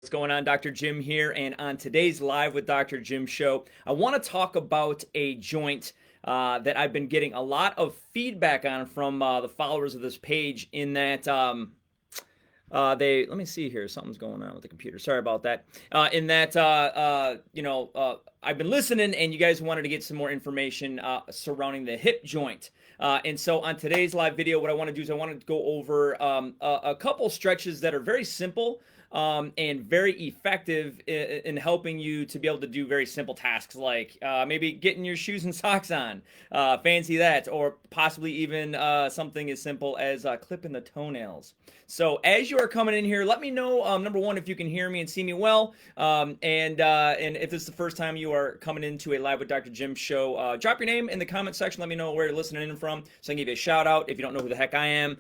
What's going on? Dr. Jim here, and on today's Live with Dr. Jim show, I want to talk about a joint that I've been getting a lot of feedback on from the followers of this page. In that, let me see here. Something's going on with the computer. Sorry about that. I've been listening, and you guys wanted to get some more information surrounding the hip joint. And so on today's live video, what I want to do is I want to go over a couple stretches that are very simple and very effective in helping you to be able to do very simple tasks like maybe getting your shoes and socks on, fancy that, or possibly even something as simple as clipping the toenails. So as you are coming in here, let me know, number one, if you can hear me and see me well, and if this is the first time you are coming into a Live with Dr. Jim show, drop your name in the comment section. Let me know where you're listening in from so I can give you a shout out. If you don't know who the heck I am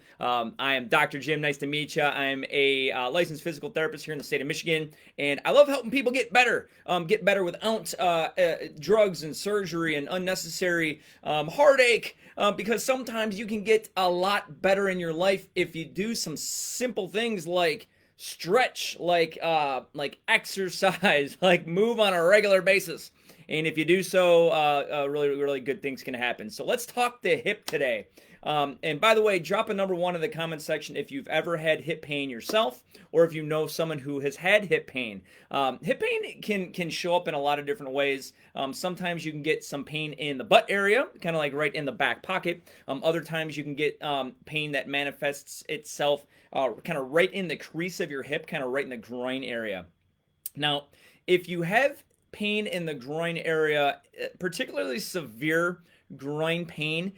Dr. Jim. Nice to meet you. I'm a licensed physical therapist here in the state of Michigan, and I love helping people get better without drugs and surgery and unnecessary heartache, because sometimes you can get a lot better in your life if you do some simple things like stretch, like exercise, like move on a regular basis. And if you do so, really, really good things can happen. So let's talk the hip today. And by the way, drop a number one in the comment section if you've ever had hip pain yourself, or if you know someone who has had hip pain. Hip pain can show up in a lot of different ways. Sometimes you can get some pain in the butt area, kind of like right in the back pocket. Other times you can get pain that manifests itself kind of right in the crease of your hip, kind of right in the groin area. Now, if you have pain in the groin area, particularly severe groin pain,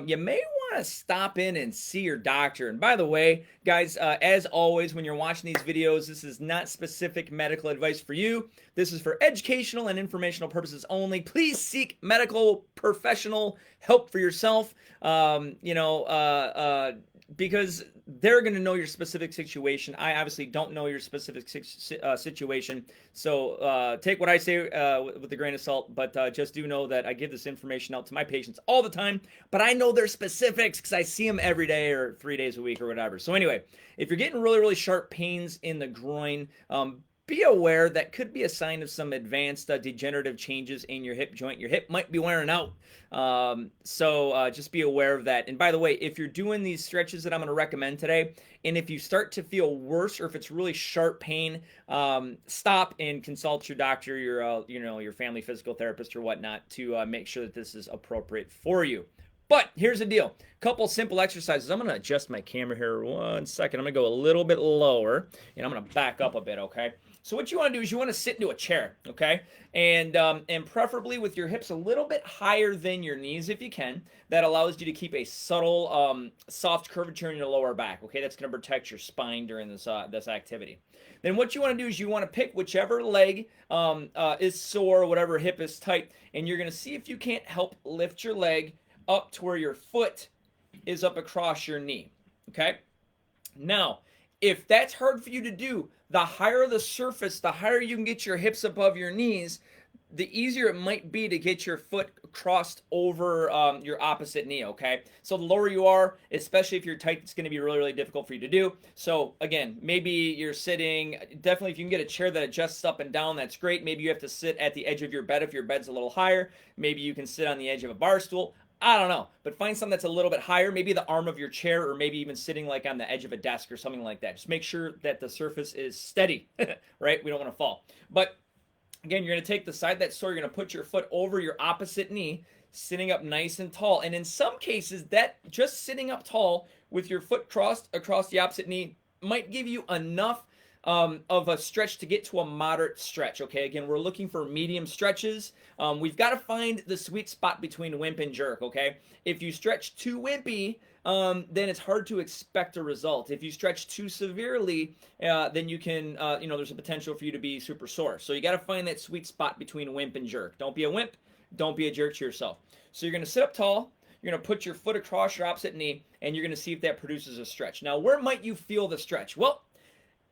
you may want to stop in and see your doctor. And by the way, guys, as always, when you're watching these videos, this is not specific medical advice for you. This is for educational and informational purposes only. Please seek medical professional help for yourself. Because they're going to know your specific situation. I obviously don't know your specific situation, so take what I say with a grain of salt, but just do know that I give this information out to my patients all the time, but I know their specifics because I see them every day or 3 days a week or whatever. So anyway, if you're getting really, really sharp pains in the groin, be aware that could be a sign of some advanced degenerative changes in your hip joint. Your hip might be wearing out. So just be aware of that. And by the way, if you're doing these stretches that I'm going to recommend today, and if you start to feel worse or if it's really sharp pain, stop and consult your doctor, your family physical therapist or whatnot to make sure that this is appropriate for you. But here's the deal. Couple simple exercises. I'm going to adjust my camera here 1 second. I'm going to go a little bit lower, and I'm going to back up a bit, okay? So what you want to do is you want to sit into a chair, okay? And preferably with your hips a little bit higher than your knees if you can. That allows you to keep a subtle, soft curvature in your lower back, okay? That's going to protect your spine during this activity. Then what you want to do is you want to pick whichever leg is sore, whatever hip is tight, and you're going to see if you can't help lift your leg up to where your foot is up across your knee, okay? Now, if that's hard for you to do, the higher the surface, the higher you can get your hips above your knees, the easier it might be to get your foot crossed over your opposite knee, okay? So the lower you are, especially if you're tight, it's going to be really, really difficult for you to do. So again, maybe you're sitting, definitely if you can get a chair that adjusts up and down, that's great. Maybe you have to sit at the edge of your bed if your bed's a little higher. Maybe you can sit on the edge of a bar stool. I don't know, but find something that's a little bit higher, maybe the arm of your chair, or maybe even sitting like on the edge of a desk or something like that. Just make sure that the surface is steady, right? We don't want to fall. But again, you're going to take the side that's sore, you're going to put your foot over your opposite knee, sitting up nice and tall. And in some cases, that just sitting up tall with your foot crossed across the opposite knee might give you enough of a stretch to get to a moderate stretch, okay? Again, we're looking for medium stretches. We've got to find the sweet spot between wimp and jerk, okay? If you stretch too wimpy, then it's hard to expect a result. If you stretch too severely, then you can, there's a potential for you to be super sore. So you got to find that sweet spot between wimp and jerk. Don't be a wimp. Don't be a jerk to yourself. So you're going to sit up tall. You're going to put your foot across your opposite knee, and you're going to see if that produces a stretch. Now, where might you feel the stretch? Well,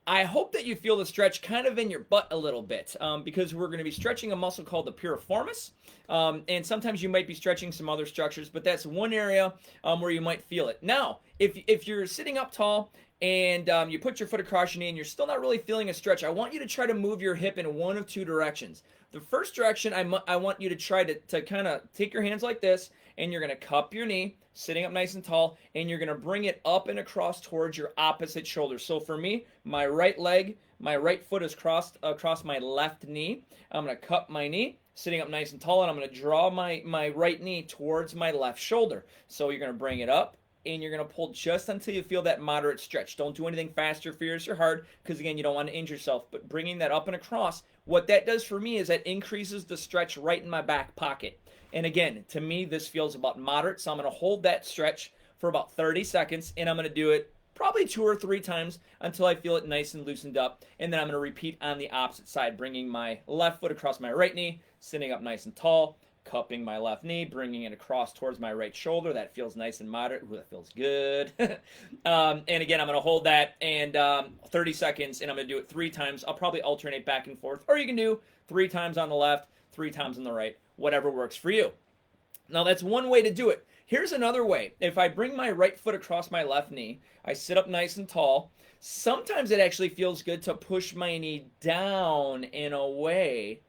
I hope that you feel the stretch kind of in your butt a little bit, because we're going to be stretching a muscle called the piriformis, and sometimes you might be stretching some other structures, but that's one area where you might feel it. Now, if you're sitting up tall and you put your foot across your knee and you're still not really feeling a stretch, I want you to try to move your hip in one of two directions. The first direction, I want you to try to kind of take your hands like this, and you're going to cup your knee, sitting up nice and tall, and you're going to bring it up and across towards your opposite shoulder. So for me, my right leg, my right foot is crossed across my left knee. I'm going to cup my knee, sitting up nice and tall, and I'm going to draw my right knee towards my left shoulder. So you're going to bring it up, and you're going to pull just until you feel that moderate stretch. Don't do anything fast or fierce or hard, because again, you don't want to injure yourself. But bringing that up and across, what that does for me is that increases the stretch right in my back pocket. And again, to me, this feels about moderate. So I'm going to hold that stretch for about 30 seconds, and I'm going to do it probably 2 or 3 times until I feel it nice and loosened up. And then I'm going to repeat on the opposite side, bringing my left foot across my right knee, sitting up nice and tall, cupping my left knee, bringing it across towards my right shoulder. That feels nice and moderate. Ooh, that feels good. And again, I'm going to hold that and 30 seconds, and I'm going to do it 3 times. I'll probably alternate back and forth, or you can do 3 times on the left, 3 times on the right, whatever works for you. Now, that's one way to do it. Here's another way. If I bring my right foot across my left knee, I sit up nice and tall. Sometimes it actually feels good to push my knee down and away,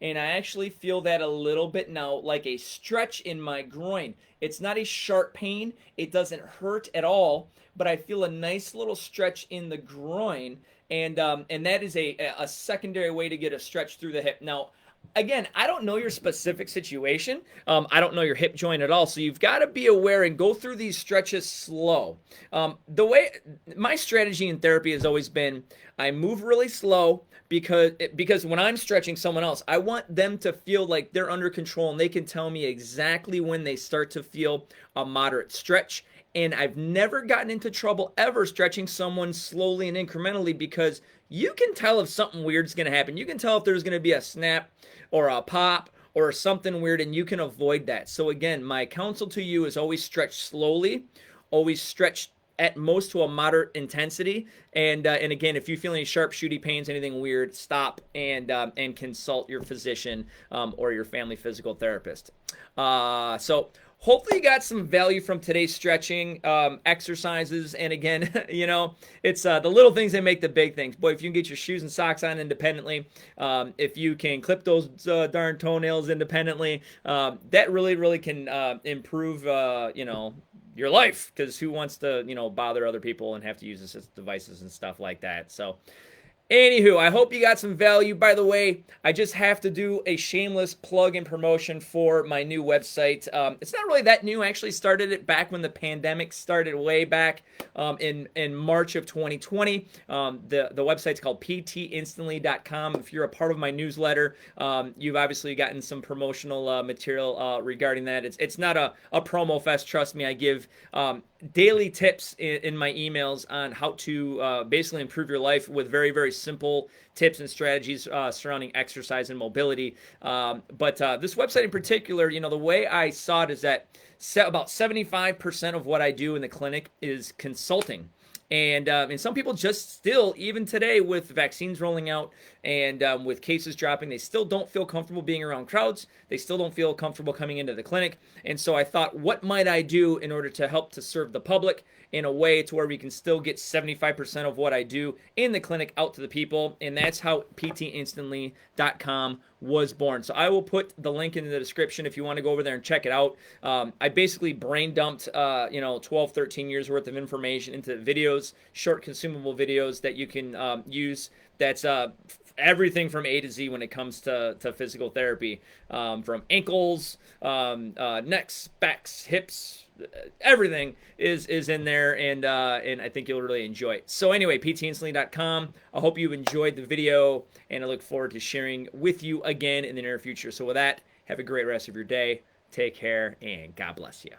and I actually feel that a little bit now, like a stretch in my groin. It's not a sharp pain. It doesn't hurt at all, but I feel a nice little stretch in the groin, and that is a secondary way to get a stretch through the hip. Now, again, I don't know your specific situation. I don't know your hip joint at all. So you've got to be aware and go through these stretches slow. The way my strategy in therapy has always been, I move really slow because when I'm stretching someone else, I want them to feel like they're under control, and they can tell me exactly when they start to feel a moderate stretch. And I've never gotten into trouble ever stretching someone slowly and incrementally, because you can tell if something weird's going to happen. You can tell if there's going to be a snap or a pop or something weird, and you can avoid that. So again, my counsel to you is always stretch slowly, always stretch at most to a moderate intensity. And again, if you feel any sharp, shooty pains, anything weird, stop and consult your physician or your family physical therapist. So hopefully you got some value from today's stretching exercises. And again, you know, it's the little things that make the big things. Boy, if you can get your shoes and socks on independently, if you can clip those darn toenails independently, that really can improve, you know, your life, because who wants to, you know, bother other people and have to use assistive devices and stuff like that. So anywho, I hope you got some value. By the way, I just have to do a shameless plug and promotion for my new website. It's not really that new. I actually started it back when the pandemic started, way back in March of 2020. The website's called ptinstantly.com. If you're a part of my newsletter, you've obviously gotten some promotional material regarding that. It's not a promo fest. Trust me, I give daily tips in my emails on how to basically improve your life with very simple tips and strategies surrounding exercise and mobility. But this website in particular, you know, the way I saw it is that about 75% of what I do in the clinic is consulting. And some people just still, even today with vaccines rolling out and with cases dropping, they still don't feel comfortable being around crowds. They still don't feel comfortable coming into the clinic. And so I thought, what might I do in order to help to serve the public in a way to where we can still get 75% of what I do in the clinic out to the people? And that's how ptinstantly.com was born. So I will put the link in the description if you want to go over there and check it out. I basically brain dumped, 12, 13 years worth of information into videos, short consumable videos that you can use. That's everything from A to Z when it comes to physical therapy, from ankles, necks, backs, hips, everything is in there, and I think you'll really enjoy it. So anyway, ptinstantly.com. I hope you've enjoyed the video, and I look forward to sharing with you again in the near future. So with that, have a great rest of your day. Take care, and God bless you.